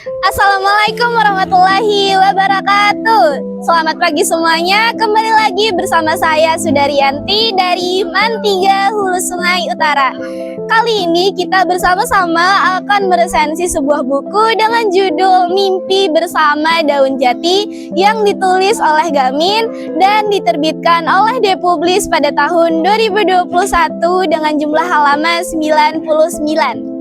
Assalamualaikum warahmatullahi wabarakatuh. Selamat pagi semuanya. Kembali lagi bersama saya Sudarianti dari MAN 3 Hulu Sungai Utara. Kali ini kita bersama-sama akan meresensi sebuah buku dengan judul Mimpi Bersama Daun Jati yang ditulis oleh Gamin dan diterbitkan oleh Depublis pada tahun 2021 dengan jumlah halaman 99.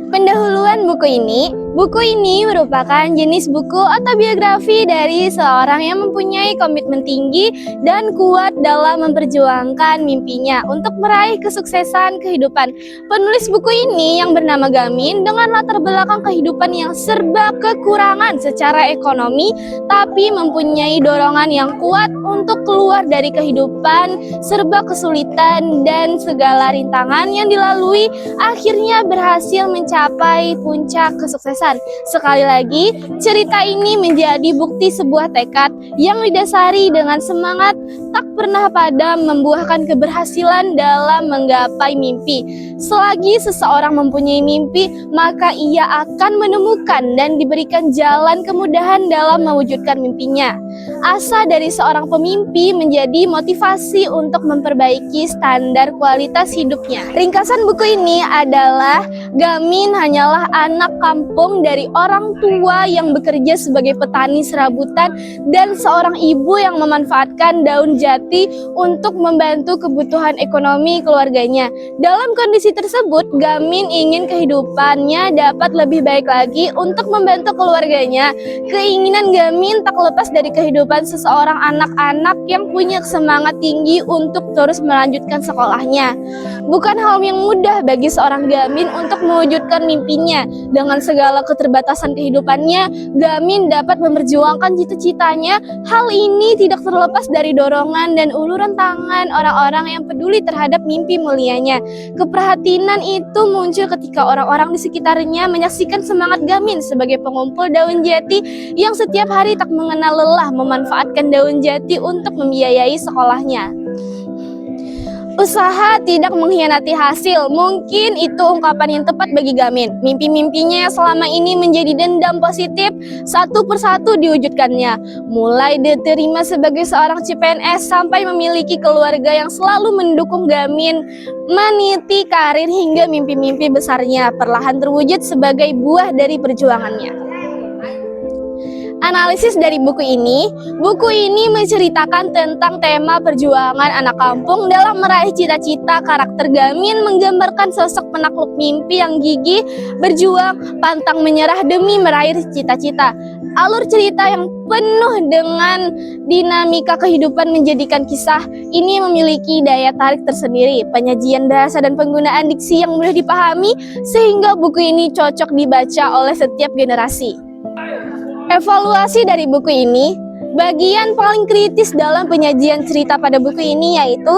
Pendahuluan buku ini merupakan jenis buku autobiografi dari seorang yang mempunyai komitmen tinggi dan kuat dalam memperjuangkan mimpinya untuk meraih kesuksesan kehidupan. Penulis buku ini yang bernama Gamin dengan latar belakang kehidupan yang serba kekurangan secara ekonomi, tapi mempunyai dorongan yang kuat untuk keluar dari kehidupan serba kesulitan dan segala rintangan yang dilalui, akhirnya berhasil mencapai puncak kesuksesan. Sekali lagi, cerita ini menjadi bukti sebuah tekad yang didasari dengan semangat tak pernah padam membuahkan keberhasilan dalam menggapai mimpi. Selagi seseorang mempunyai mimpi, maka ia akan menemukan dan diberikan jalan kemudahan dalam mewujudkan mimpinya. Asa dari seorang pemimpi menjadi motivasi untuk memperbaiki standar kualitas hidupnya. Ringkasan buku ini adalah Gamin hanyalah anak kampung dari orang tua yang bekerja sebagai petani serabutan dan seorang ibu yang memanfaatkan daun jati untuk membantu kebutuhan ekonomi keluarganya. Dalam kondisi tersebut, Gamin ingin kehidupannya dapat lebih baik lagi untuk membantu keluarganya. Keinginan Gamin tak lepas dari kehidupan seseorang anak-anak yang punya semangat tinggi untuk terus melanjutkan sekolahnya. Bukan hal yang mudah bagi seorang Gamin untuk mewujudkan mimpinya. Dengan segala keterbatasan kehidupannya, Gamin dapat memperjuangkan cita-citanya. Hal ini tidak terlepas dari dorongan dan uluran tangan orang-orang yang peduli terhadap mimpi mulianya. Keprihatinan itu muncul ketika orang-orang di sekitarnya menyaksikan semangat Gamin sebagai pengumpul daun jati yang setiap hari tak mengenal lelah memanfaatkan daun jati untuk membiayai sekolahnya. Usaha tidak mengkhianati hasil, mungkin itu ungkapan yang tepat bagi Gamin. Mimpi-mimpinya yang selama ini menjadi dendam positif, satu persatu diwujudkannya. Mulai diterima sebagai seorang CPNS sampai memiliki keluarga yang selalu mendukung Gamin, meniti karir hingga mimpi-mimpi besarnya perlahan terwujud sebagai buah dari perjuangannya. Analisis dari buku ini menceritakan tentang tema perjuangan anak kampung dalam meraih cita-cita. Karakter Gamin menggambarkan sosok penakluk mimpi yang gigih, berjuang, pantang menyerah demi meraih cita-cita. Alur cerita yang penuh dengan dinamika kehidupan menjadikan kisah ini memiliki daya tarik tersendiri. Penyajian bahasa dan penggunaan diksi yang mudah dipahami sehingga buku ini cocok dibaca oleh setiap generasi. Evaluasi dari buku ini, bagian paling kritis dalam penyajian cerita pada buku ini yaitu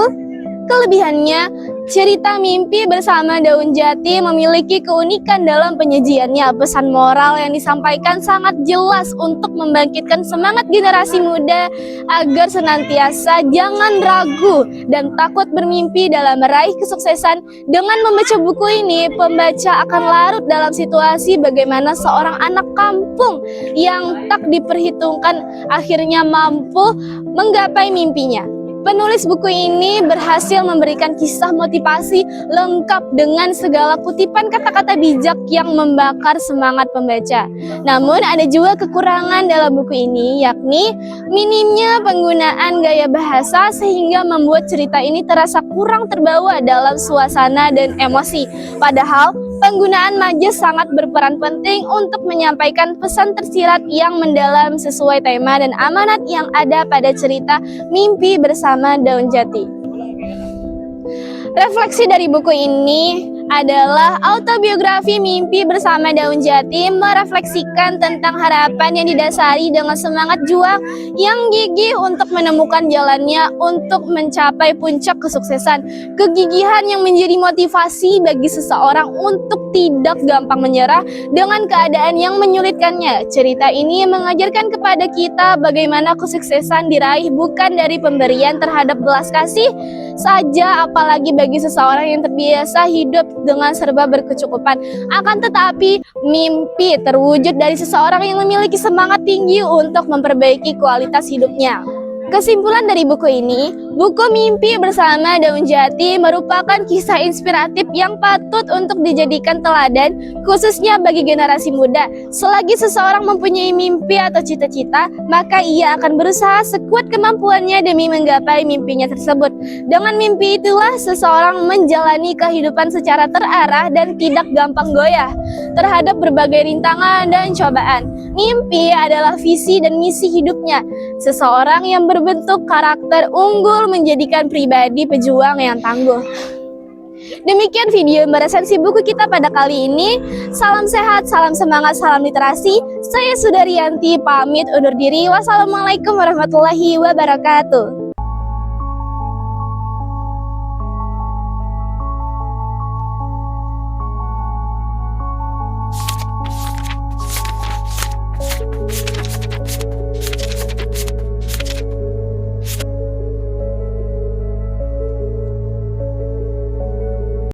kelebihannya. Cerita Mimpi Bersama Daun Jati memiliki keunikan dalam penyajiannya. Pesan moral yang disampaikan sangat jelas untuk membangkitkan semangat generasi muda agar senantiasa jangan ragu dan takut bermimpi dalam meraih kesuksesan. Dengan membaca buku ini, pembaca akan larut dalam situasi bagaimana seorang anak kampung yang tak diperhitungkan akhirnya mampu menggapai mimpinya. Penulis buku ini berhasil memberikan kisah motivasi lengkap dengan segala kutipan kata-kata bijak yang membakar semangat pembaca. Namun ada juga kekurangan dalam buku ini, yakni minimnya penggunaan gaya bahasa sehingga membuat cerita ini terasa kurang terbawa dalam suasana dan emosi. Padahal penggunaan majas sangat berperan penting untuk menyampaikan pesan tersirat yang mendalam sesuai tema dan amanat yang ada pada cerita Mimpi Bersama Daun Jati. Refleksi dari buku ini adalah autobiografi Mimpi Bersama Daun Jati merefleksikan tentang harapan yang didasari dengan semangat juang yang gigih untuk menemukan jalannya untuk mencapai puncak kesuksesan. Kegigihan yang menjadi motivasi bagi seseorang untuk tidak gampang menyerah dengan keadaan yang menyulitkannya. Cerita ini mengajarkan kepada kita bagaimana kesuksesan diraih bukan dari pemberian terhadap belas kasih saja, apalagi bagi seseorang yang terbiasa hidup dengan serba berkecukupan. Akan tetapi, mimpi terwujud dari seseorang yang memiliki semangat tinggi untuk memperbaiki kualitas hidupnya. Kesimpulan dari buku ini, buku Mimpi Bersama Daun Jati merupakan kisah inspiratif yang patut untuk dijadikan teladan, khususnya bagi generasi muda. Selagi seseorang mempunyai mimpi atau cita-cita, maka ia akan berusaha sekuat kemampuannya demi menggapai mimpinya tersebut. Dengan mimpi itulah seseorang menjalani kehidupan secara terarah dan tidak gampang goyah terhadap berbagai rintangan dan cobaan. Mimpi adalah visi dan misi hidupnya. Seseorang yang berbentuk karakter unggul menjadikan pribadi pejuang yang tangguh. Demikian video meresensi buku kita pada kali ini. Salam sehat, salam semangat, salam literasi. Saya Sudarianti pamit undur diri. Wassalamualaikum warahmatullahi wabarakatuh.